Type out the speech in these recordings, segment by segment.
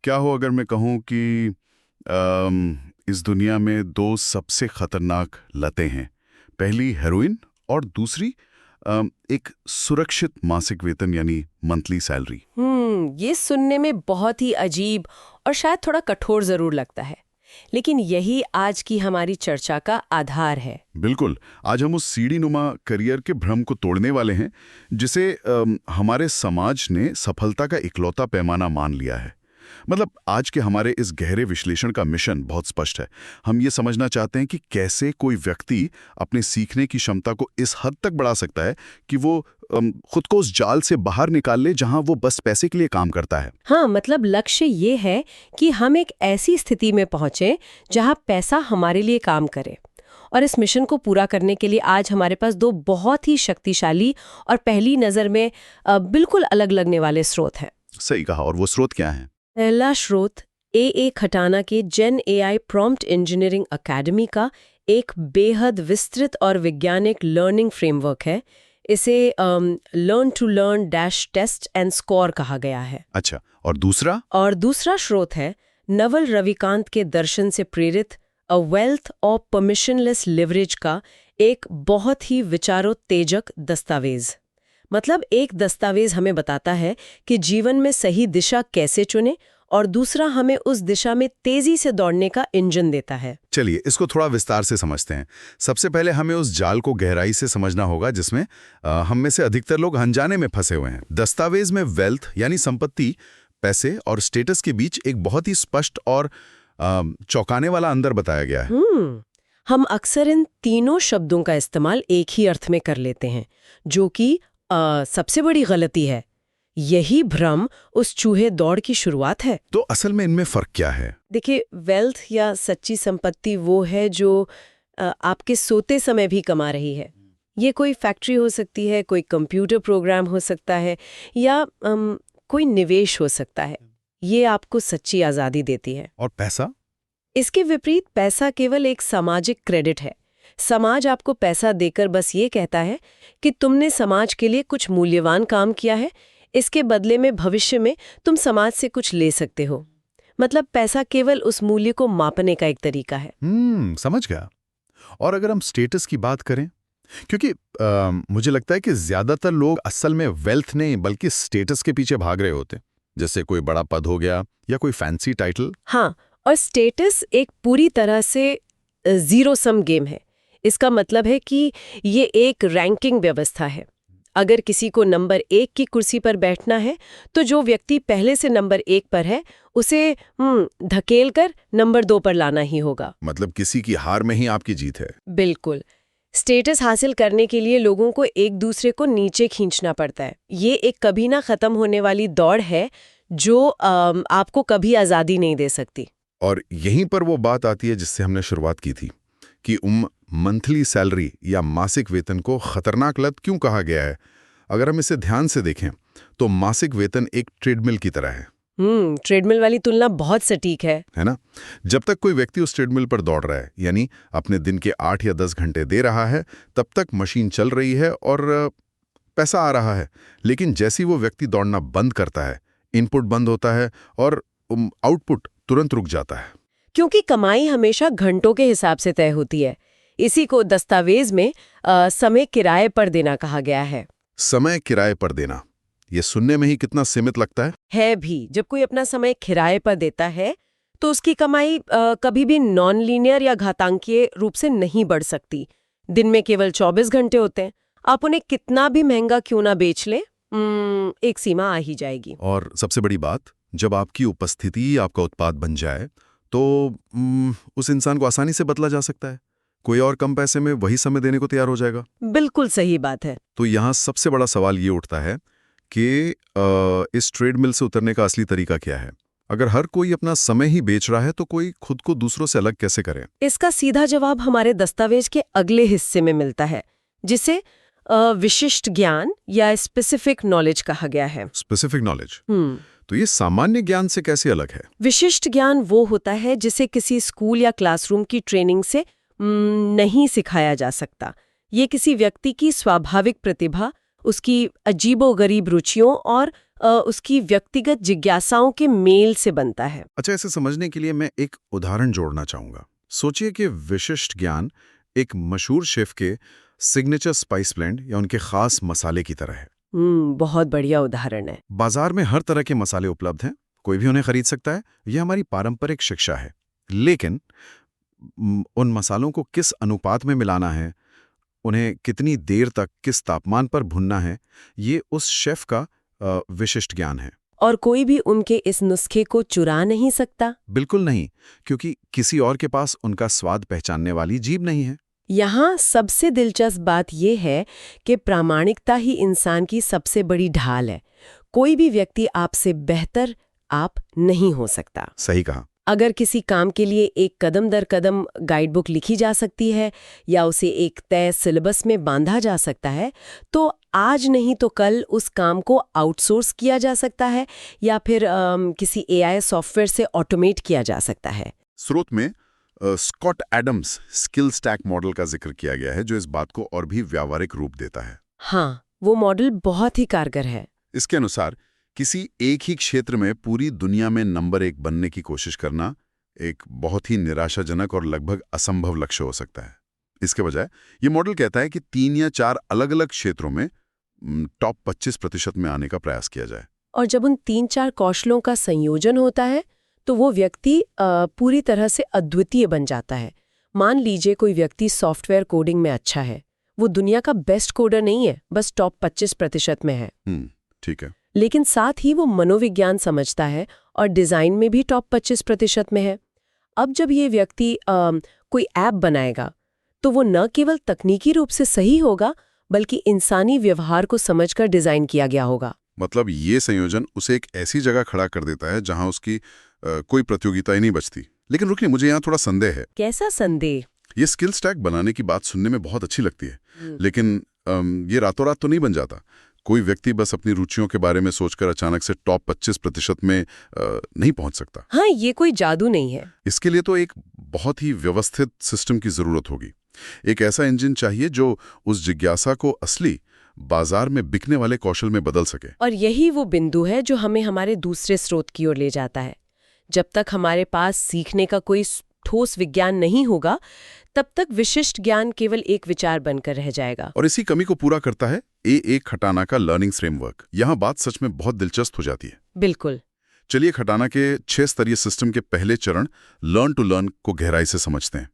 क्या हो अगर मैं कहूँ कि इस दुनिया में दो सबसे खतरनाक लतें हैं। पहली हेरोइन और दूसरी एक सुरक्षित मासिक वेतन यानी मंथली सैलरी। ये सुनने में बहुत ही अजीब और शायद थोड़ा कठोर जरूर लगता है, लेकिन यही आज की हमारी चर्चा का आधार है। बिल्कुल। आज हम उस सीढ़ी नुमा करियर के भ्रम को तोड़ने वाले हैं जिसे हमारे समाज ने सफलता का इकलौता पैमाना मान लिया है। मतलब आज के हमारे इस गहरे विश्लेषण का मिशन बहुत स्पष्ट है। हम ये समझना चाहते हैं कि कैसे कोई व्यक्ति अपने सीखने की क्षमता को इस हद तक बढ़ा सकता है कि वो खुद को उस जाल से बाहर निकाल ले जहां वो बस पैसे के लिए काम करता है। हाँ, मतलब लक्ष्य ये है कि हम एक ऐसी स्थिति में पहुंचे जहां पैसा हमारे लिए काम करे। और इस मिशन को पूरा करने के लिए आज हमारे पास दो बहुत ही शक्तिशाली और पहली नज़र में बिल्कुल अलग लगने वाले स्रोत हैं। सही कहा। और वो स्रोत क्या हैं? पहला स्रोत ए खटाना के जेन एआई प्रॉम्प्ट इंजीनियरिंग अकेडमी का एक बेहद विस्तृत और वैज्ञानिक लर्निंग फ्रेमवर्क है। इसे learn to learn dash test and score कहा गया है। अच्छा, और दूसरा? और दूसरा स्रोत है नवल रविकांत के दर्शन से प्रेरित a wealth of permissionless leverage का एक बहुत ही विचारोत्तेजक दस्तावेज। मतलब एक दस्तावेज हमें बताता है कि जीवन में सही दिशा कैसे चुने, और दूसरा हमें उस दिशा में तेजी से दौड़ने का इंजन देता है। चलिए इसको थोड़ा विस्तार से समझते हैं। सबसे पहले हमें उस जाल को गहराई से समझना होगा जिसमें हम में से अधिकतर लोग अनजाने में फंसे हुए हैं। दस्तावेज में वेल्थ यानी संपत्ति, पैसे और स्टेटस के बीच एक बहुत ही स्पष्ट और चौंकाने वाला अंतर बताया गया है। हम अक्सर इन तीनों शब्दों का इस्तेमाल एक ही अर्थ में कर लेते हैं, जो कि सबसे बड़ी गलती है। यही भ्रम उस चूहे दौड़ की शुरुआत है। तो असल में इनमें फर्क क्या है? देखिए, वेल्थ या सच्ची संपत्ति वो है जो आपके सोते समय भी कमा रही है। ये कोई फैक्ट्री हो सकती है, कोई कंप्यूटर प्रोग्राम हो सकता है, या कोई निवेश हो सकता है। ये आपको सच्ची आज़ादी देती है। और पैसा? इसके विपरीत पैसा केवल एक सामाजिक क्रेडिट है। समाज आपको पैसा देकर बस ये कहता है कि तुमने समाज के लिए कुछ मूल्यवान काम किया है, इसके बदले में भविष्य में तुम समाज से कुछ ले सकते हो। मतलब पैसा केवल उस मूल्य को मापने का एक तरीका है। समझ गया। और अगर हम स्टेटस की बात करें, क्योंकि मुझे लगता है कि ज्यादातर लोग असल में वेल्थ नहीं बल्कि स्टेटस के पीछे भाग रहे होते, जैसे कोई बड़ा पद हो गया या कोई फैंसी टाइटल। हाँ, और स्टेटस एक पूरी तरह से जीरो सम गेम है। इसका मतलब है कि ये एक रैंकिंग व्यवस्था है। अगर किसी को नंबर 1 की कुर्सी पर बैठना है, तो जो व्यक्ति पहले से नंबर 1 पर है उसे धकेल कर नंबर 2 पर लाना ही होगा। मतलब किसी की हार में ही आपकी जीत है। बिल्कुल। स्टेटस हासिल करने के लिए लोगों को एक दूसरे को नीचे खींचना पड़ता है। ये एक कभी ना खत्म होने वाली दौड़ है जो आपको कभी आज़ादी नहीं दे सकती। और यहीं पर वो बात आती है जिससे हमने शुरुआत की थी कि मंथली सैलरी या मासिक वेतन को खतरनाक लत क्यों कहा गया है। अगर हम इसे ध्यान से देखें तो मासिक वेतन एक ट्रेडमिल की तरह है। ट्रेडमिल वाली तुलना बहुत सटीक है ना? जब तक कोई व्यक्ति उस ट्रेडमिल पर दौड़ रहा है, यानी अपने दिन के 8 या 10 घंटे दे रहा है, तब तक मशीन चल रही है और पैसा आ रहा है। लेकिन जैसे ही वो व्यक्ति दौड़ना बंद करता है, इनपुट बंद होता है और आउटपुट तुरंत रुक जाता है। क्योंकि कमाई हमेशा घंटों के हिसाब से तय होती है। इसी को दस्तावेज में समय किराए पर देना कहा गया है। समय किराए पर देना, ये सुनने में ही कितना सीमित लगता है भी। जब कोई अपना समय किराए पर देता है तो उसकी कमाई कभी भी नॉन लीनियर या घातांकीय रूप से नहीं बढ़ सकती। दिन में केवल 24 घंटे होते हैं। आप उन्हें कितना भी महंगा क्यों ना बेच लें, एक सीमा आ ही जाएगी। और सबसे बड़ी बात, जब आपकी उपस्थिति आपका उत्पाद बन जाए तो उस इंसान को आसानी से बदला जा सकता है। कोई और कम पैसे में वही समय देने को तैयार हो जाएगा। बिल्कुल सही बात है। तो यहाँ सबसे बड़ा सवाल ये उठता है कि इस ट्रेडमिल से उतरने का असली तरीका क्या है? अगर हर कोई अपना समय ही बेच रहा है तो कोई खुद को दूसरों से अलग कैसे करे? इसका सीधा जवाब हमारे दस्तावेज के अगले हिस्से में मिलता है, जिसे विशिष्ट ज्ञान या स्पेसिफिक नॉलेज कहा गया है। Specific knowledge? तो ये सामान्य ज्ञान से कैसे अलग है? विशिष्ट ज्ञान वो होता है जिसे किसी स्कूल या क्लासरूम की ट्रेनिंग से नहीं सिखाया जा सकता। ये किसी व्यक्ति की स्वाभाविक प्रतिभा, उसकी अजीबोगरीब रुचियों और उसकी व्यक्तिगत जिज्ञासाओं के मेल से बनता है। अच्छा, इसे समझने के लिए मैं एक उदाहरण जोड़ना चाहूंगा। सोचिए कि विशिष्ट ज्ञान एक मशहूर शेफ के सिग्नेचर स्पाइस ब्लेंड या उनके खास मसाले की तरह है। बहुत बढ़िया उदाहरण है। बाजार में हर तरह के मसाले उपलब्ध हैं, कोई भी उन्हें खरीद सकता है। यह हमारी पारंपरिक शिक्षा है। लेकिन उन मसालों को किस अनुपात में मिलाना है, उन्हें कितनी देर तक किस तापमान पर भुनना है, ये उस शेफ का विशिष्ट ज्ञान है। और कोई भी उनके इस नुस्खे को चुरा नहीं सकता। बिल्कुल नहीं, क्योंकि किसी और के पास उनका स्वाद पहचानने वाली जीभ नहीं है। यहाँ सबसे दिलचस्प बात यह है कि प्रामाणिकता ही इंसान की सबसे बड़ी ढाल है। कोई भी व्यक्ति आपसे बेहतर आप नहीं हो सकता। सही कहा। अगर किसी काम के लिए एक कदम दर कदम गाइडबुक लिखी जा सकती है या उसे एक तय सिलेबस में बांधा जा सकता है, तो आज नहीं तो कल उस काम को आउटसोर्स किया जा सकता है या फिर किसी एआई सॉफ्टवेयर से ऑटोमेट किया जा सकता है। स्रोत में Scott Adams skill stack model का जिक्र किया गया है, जो इस बात को और भी व्यावहारिक रूप देता है। हाँ, वो मॉडल बहुत ही कारगर है। इसके अनुसार किसी एक ही क्षेत्र में पूरी दुनिया में नंबर 1 बनने की कोशिश करना एक बहुत ही निराशाजनक और लगभग असंभव लक्ष्य हो सकता है। इसके बजाय ये मॉडल कहता है कि 3 या 4 अलग-अलग क्षेत्रों में टॉप 25% में आने का प्रयास किया जाए। और जब उन 3-4 कौशलों का संयोजन होता है तो वो व्यक्ति पूरी तरह से अद्वितीय बन जाता है। मान लीजिए कोई व्यक्ति सॉफ्टवेयर कोडिंग में अच्छा है, वो दुनिया का बेस्ट कोडर नहीं है, बस टॉप 25% में है। ठीक है। लेकिन साथ ही वो मनोविज्ञान समझता है और डिजाइन में भी टॉप 25% में है। अब जब ये व्यक्ति कोई ऐप बनाएगा तो वो न केवल तकनीकी रूप से सही होगा, बल्कि इंसानी व्यवहार को समझकर डिजाइन किया गया होगा। मतलब ये संयोजन उसे एक ऐसी जगह खड़ा कर देता है जहां उसकी कोई प्रतियोगिता ही नहीं बचती। लेकिन रुकिए, मुझे यहाँ थोड़ा संदेह है। कैसा संदेह? ये स्किल स्टैक बनाने की बात सुनने में बहुत अच्छी लगती है, लेकिन ये रातों रात तो नहीं बन जाता। कोई व्यक्ति बस अपनी रुचियों के बारे में सोचकर अचानक से टॉप 25% में नहीं पहुंच सकता। हाँ, ये कोई जादू नहीं है। इसके लिए तो एक बहुत ही व्यवस्थित सिस्टम की जरूरत होगी। एक ऐसा इंजन चाहिए जो उस जिज्ञासा को असली बाजार में बिकने वाले कौशल में बदल सके। और यही वो बिंदु है जो हमें हमारे दूसरे स्रोत की ओर ले जाता है। जब तक हमारे पास सीखने का कोई ठोस विज्ञान नहीं होगा, तब तक विशिष्ट ज्ञान केवल एक विचार बनकर रह जाएगा। और इसी कमी को पूरा करता है ए खटाना का लर्निंग फ्रेमवर्क। यहाँ बात सच में बहुत दिलचस्प हो जाती है। बिल्कुल। चलिए खटाना के 6 स्तरीय सिस्टम के पहले चरण लर्न टू लर्न को गहराई से समझते हैं।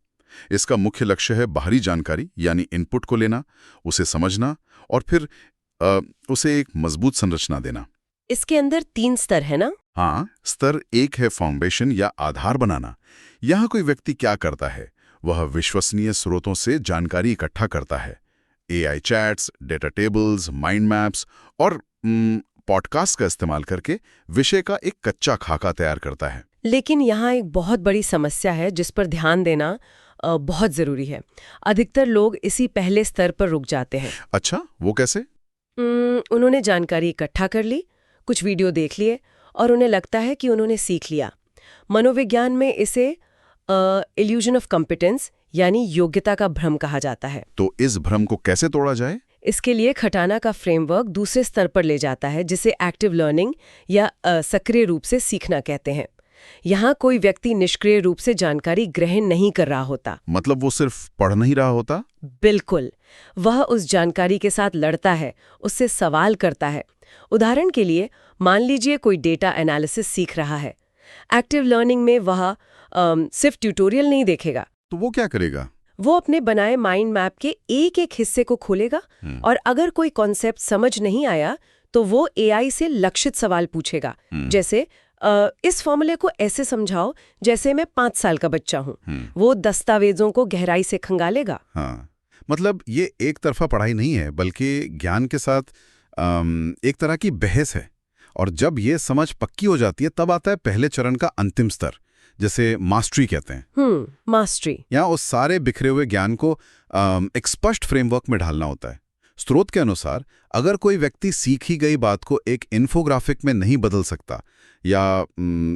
इसका मुख्य लक्ष्य है बाहरी जानकारी यानी इनपुट को लेना, उसे समझना और फिर उसे एक मजबूत संरचना देना। इसके अंदर 3 स्तर है ना? हाँ, स्तर 1 है फाउंडेशन या आधार बनाना। यहाँ कोई व्यक्ति क्या करता है? वह विश्वसनीय स्रोतों से जानकारी इकट्ठा करता है। AI chats, data tables, mind maps और पॉडकास्ट का इस्तेमाल करके विषय का एक कच्चा खाका तैयार करता है। लेकिन यहाँ एक बहुत बड़ी समस्या है जिस पर ध्यान देना बहुत जरूरी है। अधिकतर लोग इसी पहले स्तर पर रुक जाते हैं। अच्छा, वो कैसे? उन्होंने जानकारी इकट्ठा कर ली, कुछ वीडियो देख लिए और उन्हें लगता है कि उन्होंने सीख लिया। मनोविज्ञान में इसे इल्यूजन ऑफ कॉम्पिटेंस यानी योग्यता का भ्रम कहा जाता है। तो इस भ्रम को कैसे तोड़ा जाए? इसके लिए खटाना का फ्रेमवर्क दूसरे स्तर पर ले जाता है, जिसे एक्टिव लर्निंग या सक्रिय रूप से सीखना कहते हैं। यहाँ कोई व्यक्ति निष्क्रिय रूप से जानकारी ग्रहण नहीं कर रहा होता। मतलब वो सिर्फ पढ़ नहीं रहा होता? बिल्कुल, वह उस जानकारी के साथ लड़ता है, उससे सवाल करता है। उदाहरण के लिए मान लीजिए कोई डेटा एनालिसिस सीख रहा है। एक्टिव लर्निंग में वह सिर्फ ट्यूटोरियल नहीं देखेगा। तो वो क्या करेगा? वो अपने बनाए माइंड मैप के एक एक हिस्से को खोलेगा और अगर कोई कॉन्सेप्ट समझ नहीं आया तो वो एआई से लक्षित सवाल पूछेगा। जैसे इस फॉर्मूले को ऐसे समझाओ जैसे मैं 5 साल का बच्चा हूँ। वो दस्तावेजों को गहराई से खंगालेगा। हाँ, मतलब ये एक तरफा पढ़ाई नहीं है, बल्कि ज्ञान के साथ एक तरह की बहस है। और जब ये समझ पक्की हो जाती है तब आता है पहले चरण का अंतिम स्तर, जिसे मास्टरी कहते हैं। मास्टरी। यहाँ उस सारे बिखरे हुए ज्ञान को एक स्पष्ट फ्रेमवर्क में ढालना होता है। स्रोत के अनुसार अगर कोई व्यक्ति सीखी गई बात को एक इन्फोग्राफिक में नहीं बदल सकता या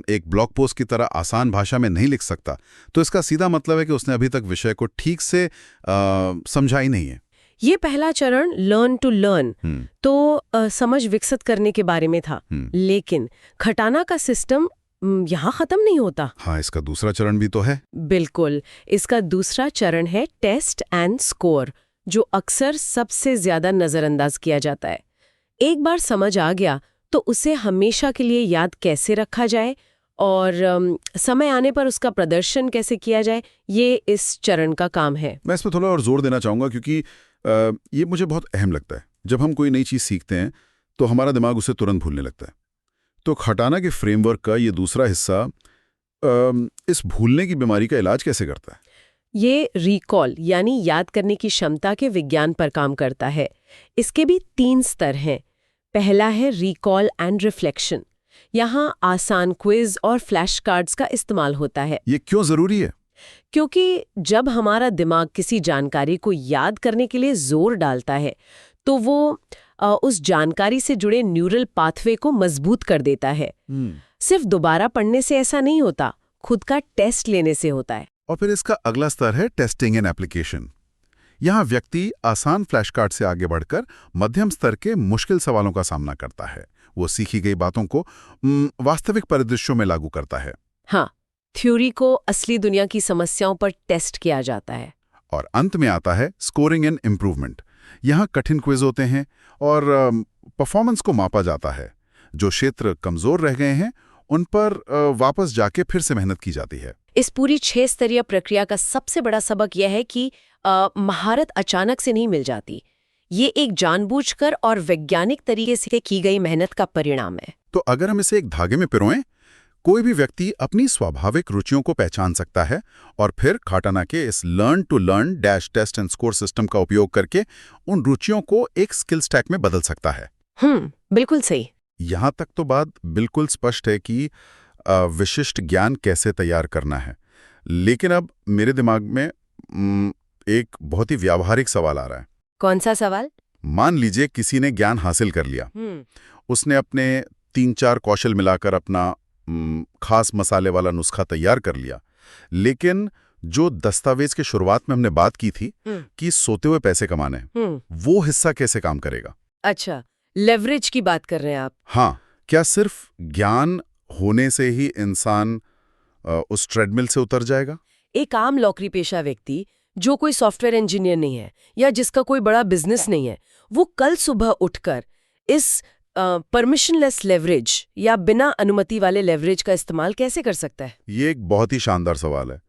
एक ब्लॉग पोस्ट की तरह आसान भाषा में नहीं लिख सकता, तो इसका सीधा मतलब है कि उसने अभी तक विषय को ठीक से समझा ही नहीं है। ये पहला चरण लर्न टू लर्न हम्म, तो समझ विकसित करने के बारे में था। लेकिन खटाना का सिस्टम यहाँ खत्म नहीं होता। हाँ, इसका दूसरा चरण भी तो है। बिल्कुल, इसका दूसरा चरण है टेस्ट एंड स्कोर, जो अक्सर सबसे ज्यादा नजरअंदाज किया जाता है। एक बार समझ आ गया तो उसे हमेशा के लिए याद कैसे रखा जाए और समय आने पर उसका प्रदर्शन कैसे किया जाए, ये इस चरण का काम है। मैं इस पर थोड़ा और जोर देना चाहूँगा क्योंकि ये मुझे बहुत अहम लगता है। जब हम कोई नई चीज़ सीखते हैं तो हमारा दिमाग उसे तुरंत भूलने लगता है। तो खटाना के फ्रेमवर्क का ये दूसरा हिस्सा इस भूलने की बीमारी का इलाज कैसे करता है? ये रिकॉल यानी याद करने की क्षमता के विज्ञान पर काम करता है। इसके भी 3 स्तर हैं। पहला है रिकॉल एंड रिफ्लेक्शन। यहाँ आसान क्विज और फ्लैश कार्ड्स का इस्तेमाल होता है। ये क्यों ज़रूरी है? क्योंकि जब हमारा दिमाग किसी जानकारी को याद करने के लिए जोर डालता है तो वो उस जानकारी से जुड़े न्यूरल पाथवे को मजबूत कर देता है। सिर्फ दोबारा पढ़ने से ऐसा नहीं होता, खुद का टेस्ट लेने से होता है। और फिर इसका अगला स्तर है टेस्टिंग एंड एप्लीकेशन। यहाँ व्यक्ति आसान फ्लैश कार्ड से आगे बढ़कर मध्यम स्तर के मुश्किल सवालों का सामना करता है। वो सीखी गई बातों को वास्तविक परिदृश्यों में लागू करता है। हाँ, थ्योरी को असली दुनिया की समस्याओं पर टेस्ट किया जाता है। और अंत में आता है स्कोरिंग एंड इम्प्रूवमेंट। यहाँ कठिन क्विज होते हैं और परफॉर्मेंस को मापा जाता है। जो क्षेत्र कमजोर रह गए हैं उन पर वापस जाके फिर से मेहनत की जाती है। इस पूरी 6 स्तरीय प्रक्रिया का सबसे बड़ा सबक यह है कि महारत अचानक से नहीं मिल जाती। ये एक जानबूझकर और वैज्ञानिक तरीके से की गई मेहनत का परिणाम है। तो अगर हम इसे एक धागे में पिरोएं, कोई भी व्यक्ति अपनी स्वाभाविक रुचियों को पहचान सकता है और फिर खटाना के इस learn to learn dash test and score system का उपयोग करके उन रुचियों को एक स्किल स्टैक में बदल सकता है। बिल्कुल सही। यहाँ तक तो बात बिल्कुल स्पष्ट है कि विशिष्ट ज्ञान कैसे तैयार करना है। लेकिन अब मेरे दिमाग में एक बहुत ही व्यावहारिक सवाल आ रहा है। कौन सा सवाल? मान लीजिए किसी ने ज्ञान हासिल कर लिया। उसने अपने 3-4 कौशल मिलाकर अपना खास मसाले वाला नुस्खा तैयार कर लिया। लेकिन जो दस्तावेज के शुरुआत में हमने बात की थी कि सोते हुए पैसे कमाने, वो हिस्सा कैसे काम करेगा? अच्छा, लेवरेज की बात कर रहे हैं आप? हाँ, क्या सिर्फ ज्ञान होने से ही इंसान उस ट्रेडमिल से उतर जाएगा? एक आम नौकरी पेशा व्यक्ति जो कोई सॉफ्टवेयर इंजीनियर नहीं है या जिसका कोई बड़ा बिजनेस नहीं है, वो कल सुबह उठकर इस परमिशनलेस लेवरेज या बिना अनुमति वाले लेवरेज का इस्तेमाल कैसे कर सकता है? ये एक बहुत ही शानदार सवाल है।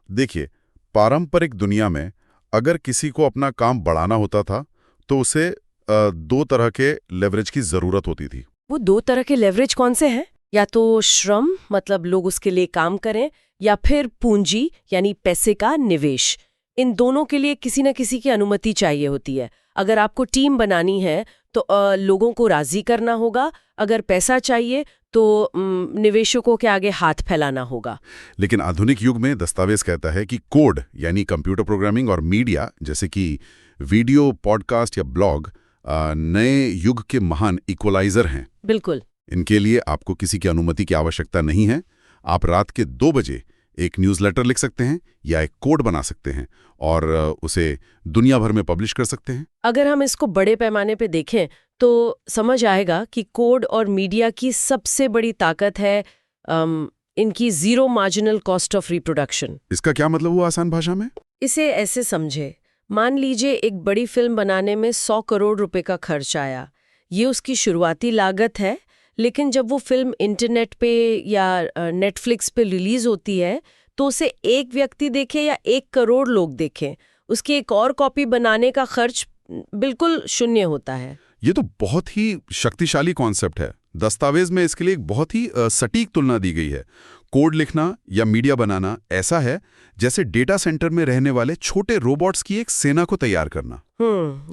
देखिए, पारंपरिक दुनिया में अगर किसी को अपना काम बढ़ाना होता था तो उसे 2 तरह के लेवरेज की जरूरत होती थी। वो 2 तरह के लेवरेज कौन से हैं? या तो श्रम, मतलब लोग उसके लिए काम करें, या फिर पूंजी यानी पैसे का निवेश। इन दोनों के लिए किसी न किसी की अनुमति चाहिए होती है। अगर आपको टीम बनानी है तो लोगों को राजी करना होगा। अगर पैसा चाहिए तो निवेशकों के आगे हाथ फैलाना होगा। लेकिन आधुनिक युग में दस्तावेज कहता है कि कोड यानी कंप्यूटर प्रोग्रामिंग और मीडिया जैसे कि वीडियो, पॉडकास्ट या ब्लॉग नए युग के महान इक्वलाइजर हैं। बिल्कुल। इनके लिए आपको किसी की अनुमति की आवश्यकता नहीं है। आप रात के 2 बजे एक न्यूज़लेटर लिख सकते हैं या एक कोड बना सकते हैं और उसे दुनिया भर में पब्लिश कर सकते हैं। अगर हम इसको बड़े पैमाने पे देखें तो समझ आएगा कि कोड और मीडिया की सबसे बड़ी ताकत है इनकी zero marginal cost of reproduction. इसका क्या मतलब हुआ आसान भाषा में? इसे ऐसे समझे, मान लीजिए एक बड़ी फिल्म बनाने में 100 करोड़ रुपए का खर्च आया। ये उसकी शुरुआती लागत है, लेकिन जब वो फिल्म इंटरनेट पे या नेटफ्लिक्स पे रिलीज होती है तो उसे एक व्यक्ति देखे या 1 करोड़ लोग देखें, उसकी एक और कॉपी बनाने का खर्च बिल्कुल शून्य होता है। ये तो बहुत ही शक्तिशाली कॉन्सेप्ट है। दस्तावेज में इसके लिए एक बहुत ही सटीक तुलना दी गई है। कोड लिखना या मीडिया बनाना ऐसा है जैसे डेटा सेंटर में रहने वाले छोटे रोबोट्स की एक सेना को तैयार करना।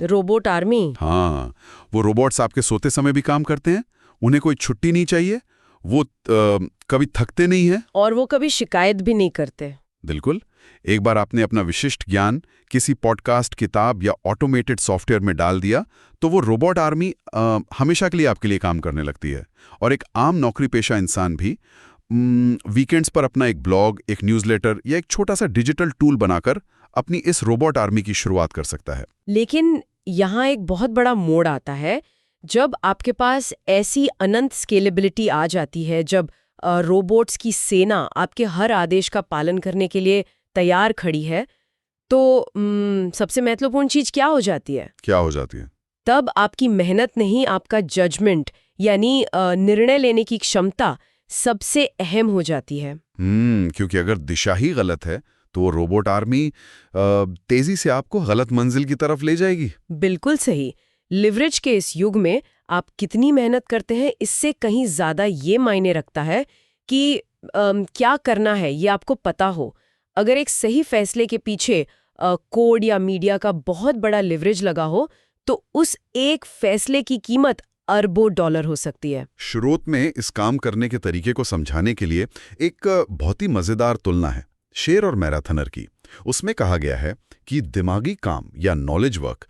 Robot army. हाँ, वो रोबोट्स आपके सोते समय भी काम करते हैं। उन्हें कोई छुट्टी नहीं चाहिए, वो कभी थकते नहीं हैं और वो कभी शिकायत भी नहीं करते। बिल्कुल। एक बार आपने अपना विशिष्ट ज्ञान किसी पॉडकास्ट, किताब या ऑटोमेटेड सॉफ्टवेयर में डाल दिया तो वो रोबोट आर्मी हमेशा के लिए आपके लिए काम करने लगती है। और एक आम नौकरी पेशा इंसान भी वीकेंड्स पर अपना एक ब्लॉग, एक न्यूज़लेटर या एक छोटा सा डिजिटल टूल बनाकर अपनी इस रोबोट आर्मी की शुरुआत कर सकता है। लेकिन यहाँ एक बहुत बड़ा मोड़ आता है जब आपके पास ऐसी अनंत स्केलेबिलिटी आ जाती है, जब रोबोट्स की सेना आपके हर आदेश का पालन करने के लिए तैयार खड़ी है, तो सबसे महत्वपूर्ण चीज क्या हो जाती है? क्या हो जाती है? तब आपकी मेहनत नहीं, आपका जजमेंट यानी निर्णय लेने की क्षमता सबसे अहम हो जाती है। क्योंकि अगर दिशा ही गलत है तो वो रोबोट आर्मी तेजी से आपको गलत मंजिल की तरफ ले जाएगी। बिल्कुल सही। लिवरेज के इस युग में आप कितनी मेहनत करते हैं, इससे कहीं ज्यादा ये मायने रखता है कि क्या करना है ये आपको पता हो। अगर एक सही फैसले के पीछे कोड या मीडिया का बहुत बड़ा लिवरेज लगा हो, तो उस एक फैसले की कीमत अरबों डॉलर हो सकती है। शुरुआत में इस काम करने के तरीके को समझाने के लिए एक बहुत ही मजेदार तुलना है शेर और मैराथनर की। उसमें कहा गया है कि दिमागी काम या नॉलेज वर्क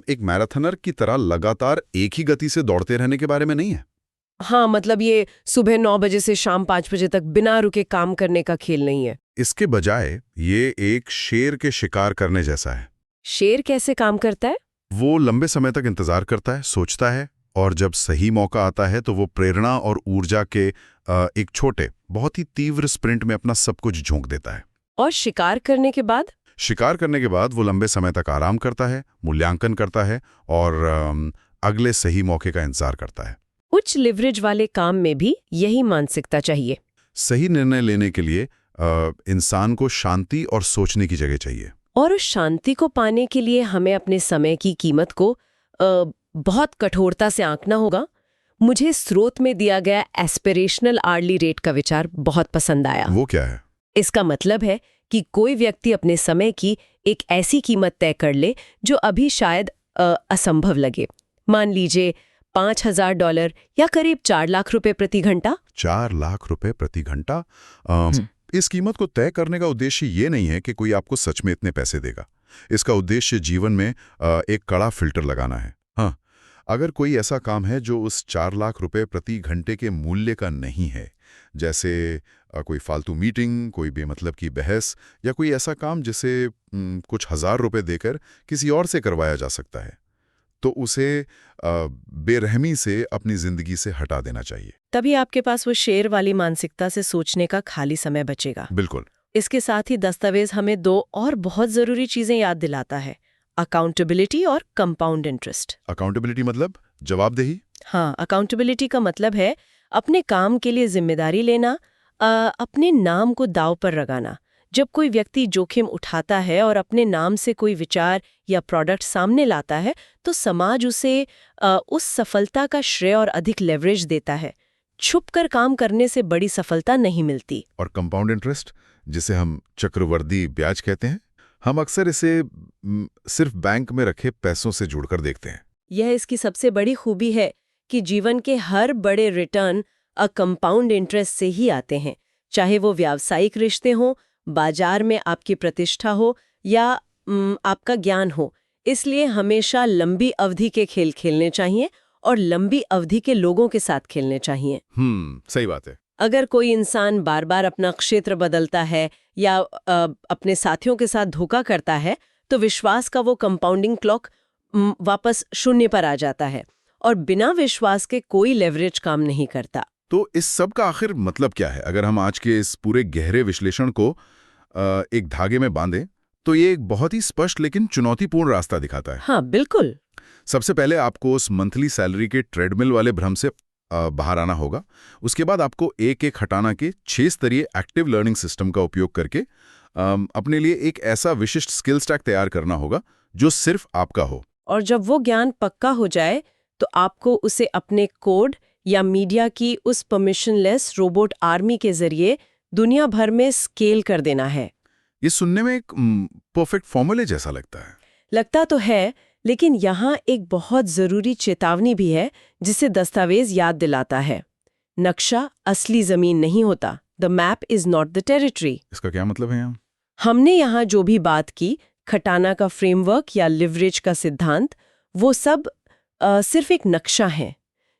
एक मैराथनर की तरह लगातार एक ही गति से दौड़ते रहने के बारे में नहीं है। हाँ, मतलब ये सुबह 9 बजे से शाम 5 बजे तक बिना रुके काम करने का खेल नहीं है। इसके बजाय ये एक शेर के शिकार करने जैसा है। शेर कैसे काम करता है? वो लंबे समय तक इंतजार करता है, सोचता है, और जब सही मौका आता है तो वो प्रेरणा और ऊर्जा के एक छोटे बहुत ही तीव्र स्प्रिंट में अपना सब कुछ झोंक देता है। और शिकार करने के बाद? शिकार करने के बाद वो लंबे समय तक आराम करता है, मूल्यांकन करता है और अगले सही मौके का इंतजार करता है। उच्च लिवरेज वाले काम में भी यही मानसिकता चाहिए। सही निर्णय लेने के लिए इंसान को शांति और सोचने की जगह चाहिए। और उस शांति को पाने के लिए हमें अपने समय की कीमत को बहुत कठोरता से आंकना होगा। मुझे स्रोत में दिया गया एस्पिरेशनल आर्ली रेट का विचार बहुत पसंद आया। वो क्या है? इसका मतलब है कि कोई व्यक्ति अपने समय की एक ऐसी कीमत तय कर ले जो अभी शायद असंभव लगे। मान लीजिए $5,000 या करीब 4 लाख रुपए प्रति घंटा। 4 लाख रुपए प्रति घंटा? इस कीमत को तय करने का उद्देश्य ये नहीं है कि कोई आपको सच में इतने पैसे देगा। इसका उद्देश्य जीवन में एक कड़ा फिल्टर लगाना है। हाँ, अगर कोई ऐसा काम है जो उस 4 लाख रुपए प्रति घंटे के मूल्य का नहीं है, जैसे कोई फालतू मीटिंग, कोई बेमतलब की बहस, या कोई ऐसा काम जिसे कुछ हजार रुपए देकर किसी और से करवाया जा सकता है, तो उसे बेरहमी से अपनी जिंदगी से हटा देना चाहिए। तभी आपके पास वो शेर वाली मानसिकता से सोचने का खाली समय बचेगा। बिल्कुल। इसके साथ ही दस्तावेज हमें 2 और बहुत जरूरी चीजें याद दिलाता है, अकाउंटेबिलिटी और कंपाउंड इंटरेस्ट। अकाउंटेबिलिटी मतलब जवाबदेही? हाँ, अकाउंटेबिलिटी का मतलब है अपने काम के लिए जिम्मेदारी लेना, अपने नाम को दांव पर लगाना। जब कोई व्यक्ति जोखिम उठाता है और अपने नाम से कोई विचार या प्रोडक्ट सामने लाता है, तो समाज उसे उस सफलता का श्रेय और अधिक लेवरेज देता है। छुपकर काम करने से बड़ी सफलता नहीं मिलती। और कंपाउंड इंटरेस्ट, जिसे हम चक्रवृद्धि ब्याज कहते हैं, हम अक्सर इसे सिर्फ बैंक में रखे पैसों से जुड़कर देखते हैं। यह इसकी सबसे बड़ी खूबी है कि जीवन के हर बड़े रिटर्न कंपाउंड इंटरेस्ट से ही आते हैं, चाहे वो व्यावसायिक रिश्ते हों, बाजार में आपकी प्रतिष्ठा हो या आपका ज्ञान हो। इसलिए हमेशा लंबी अवधि के खेल खेलने चाहिए और लंबी अवधि के लोगों के साथ खेलने चाहिए। सही बात है। अगर कोई इंसान बार बार अपना क्षेत्र बदलता है या अपने साथियों के साथ धोखा करता है, तो विश्वास का वो कंपाउंडिंग क्लॉक वापस 0 पर आ जाता है और बिना विश्वास के कोई लेवरेज काम नहीं करता। तो इस सब का आखिर मतलब क्या है? अगर हम आज के इस पूरे गहरे विश्लेषण को एक धागे में बांधें, तो ये एक बहुत ही स्पष्ट लेकिन चुनौतीपूर्ण रास्ता दिखाता है। हाँ, बिल्कुल। सबसे पहले आपको उस मंथली सैलरी के ट्रेडमिल वाले भ्रम से बाहर आना होगा। उसके बाद आपको एक हटाना के 6 स्तरीय एक्टिव लर्निंग सिस्टम का उपयोग करके अपने लिए एक ऐसा विशिष्ट स्किल स्टैक तैयार करना होगा जो सिर्फ आपका हो। और जब वो ज्ञान पक्का हो जाए, तो आपको उसे अपने कोड या मीडिया की उस परमिशनलेस रोबोट आर्मी के जरिए दुनिया भर में स्केल कर देना है। ये सुनने में एक परफेक्ट फॉर्मूले जैसा लगता तो है, लेकिन यहाँ एक बहुत जरूरी चेतावनी भी है जिसे दस्तावेज याद दिलाता है। नक्शा असली जमीन नहीं होता। The map is not the territory. इसका क्या मतलब है यहाँ? हमने यहाँ जो भी बात की, खटाना का फ्रेमवर्क या लिवरेज का सिद्धांत, वो सब सिर्फ एक नक्शा है।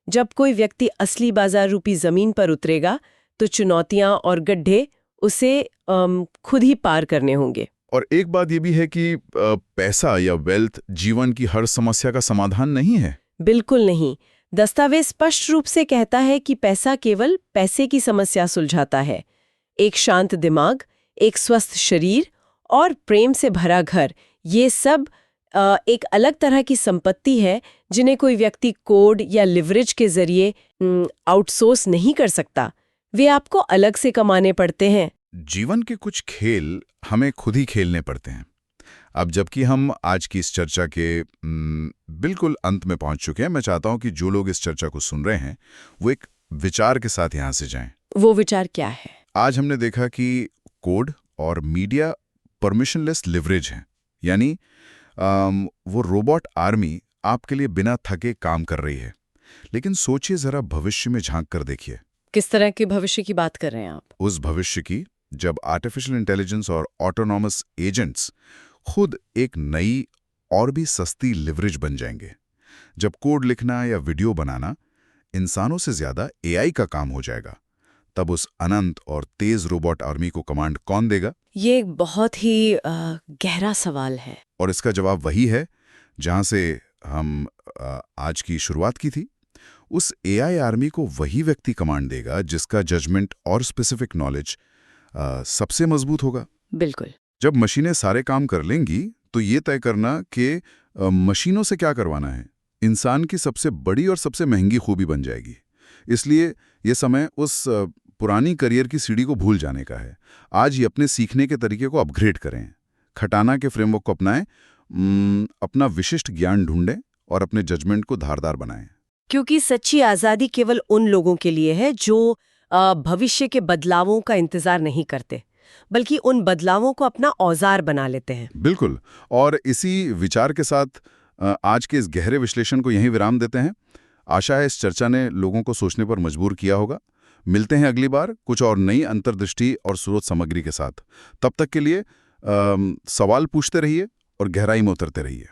जब कोई व्यक्ति असली बाजार रूपी जमीन पर उतरेगा, तो चुनौतियां और गड्ढे उसे खुद ही पार करने होंगे। और एक बात ये भी है कि पैसा या वेल्थ जीवन की हर समस्या का समाधान नहीं है। बिल्कुल नहीं। दस्तावेज स्पष्ट रूप से कहता है कि पैसा केवल पैसे की समस्या सुलझाता है। एक शांत दिमाग, एक स्वस्थ शरीर और प्रेम से भरा घर, ये सब एक अलग तरह की संपत्ति है जिन्हें कोई व्यक्ति कोड या लिवरेज के जरिए आउटसोर्स नहीं कर सकता। वे आपको अलग से कमाने पड़ते हैं। जीवन के कुछ खेल हमें खुद ही खेलने पड़ते हैं। अब जबकि हम आज की इस चर्चा के बिल्कुल अंत में पहुंच चुके हैं, मैं चाहता हूं कि जो लोग इस चर्चा को सुन रहे हैं वो एक विचार के साथ यहां से जाएं। वो विचार क्या है? आज हमने देखा कि कोड और मीडिया परमिशनलेस लिवरेज हैं, यानी वो रोबोट आर्मी आपके लिए बिना थके काम कर रही है। लेकिन सोचिए जरा, भविष्य में झांक कर देखिए। किस तरह के भविष्य की बात कर रहे हैं आप? उस भविष्य की जब आर्टिफिशियल इंटेलिजेंस और ऑटोनॉमस एजेंट्स खुद एक नई और भी सस्ती लिवरेज बन जाएंगे। जब कोड लिखना या वीडियो बनाना इंसानों से ज्यादा एआई का काम हो जाएगा, तब उस अनंत और तेज रोबोट आर्मी को कमांड कौन देगा? ये एक बहुत ही गहरा सवाल है। और इसका जवाब वही है जहां से हम आज की शुरुआत की थी। उस एआई आर्मी को वही व्यक्ति कमांड देगा जिसका जजमेंट और स्पेसिफिक नॉलेज सबसे मजबूत होगा। बिल्कुल। जब मशीनें सारे काम कर लेंगी तो ये तय करना कि मशीनों से क्या करवाना है, इंसान की सबसे बड़ी और सबसे महंगी खूबी बन जाएगी। इसलिए ये समय उस पुरानी करियर की सीढ़ी को भूल जाने का है। आज ही अपने सीखने के तरीके को अपग्रेड करें, खटाना के फ्रेमवर्क को अपनाएं, अपना विशिष्ट ज्ञान ढूंढें और अपने जजमेंट को धारदार बनाएं। क्योंकि सच्ची आज़ादी केवल उन लोगों के लिए है जो भविष्य के बदलावों का इंतजार नहीं करते, बल्कि उन बदलावों को अपना औजार बना लेते हैं। बिल्कुल। और इसी विचार के साथ आज के इस गहरे विश्लेषण को यहीं विराम देते हैं। आशा है इस चर्चा ने लोगों को सोचने पर मजबूर किया होगा। मिलते हैं अगली बार कुछ और नई अंतर्दृष्टि और स्रोत सामग्री के साथ। तब तक के लिए सवाल पूछते रहिए और गहराई में उतरते रहिए।